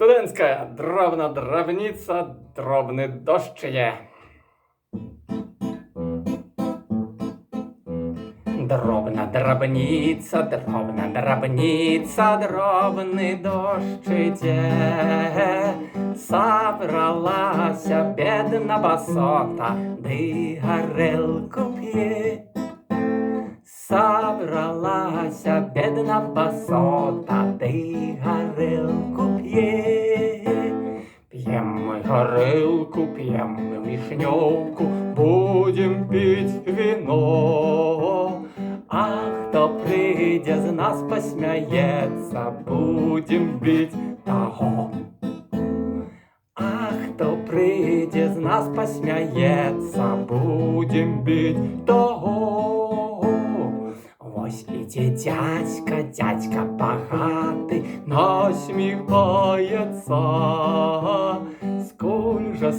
Студентська дробна драбниця, дробний дощ є. Дробна драбниця, дробний дощ іде. Собралася бідна басота, ди горілку п'є. Собралася бідна басота, ди горілку п'є. П'єм ми горілку, п'єм ми вишньовку, будем пить вино. А хто прийде з нас посміється, будем бить того. А хто прийде з нас посміється, будем бить того. Ось іде дядька багатий, насміхається. Скуль же,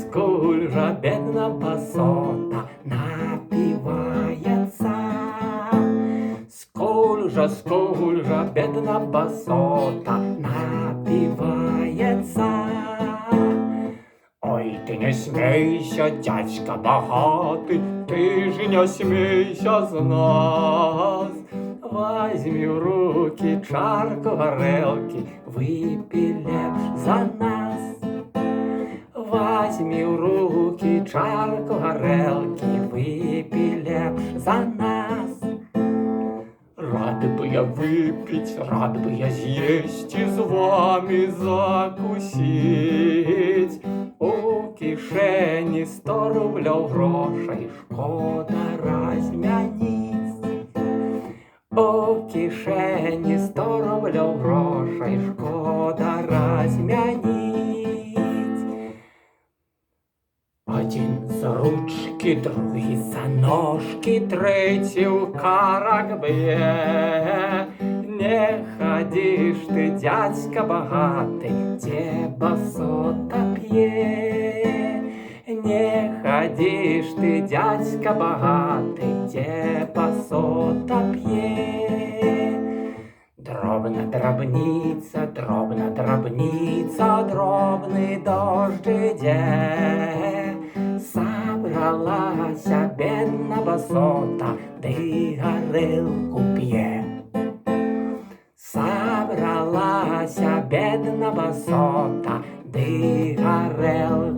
бідна басота, напівається. Скуль же, бідна басота, напівається. Ой, ти не смійся, дядька багатий, ти ж не смійся з нас. Возьми в руки чарку горелки, выпей лепш за нас. Возьми в руки чарку горелки, выпей лепш за нас. Рад бы я выпить, рад бы я съесть и с вами закусить. У кишені 100 рублів грошей, шкода розмяніть. У кишені 100 рублів грошей, шкода розмяніть. Один за ручки, другий за ножки, третій у карак б'є. Не ходиш ти, дядька багатий, де басота п'є. Не ходиш ти, дядька багатий, де басота п'є. Дробна драбниця, дробний дощ іде. Собралася бідна басота, ди горілку п'є. Собралася бідна басота, ди горілку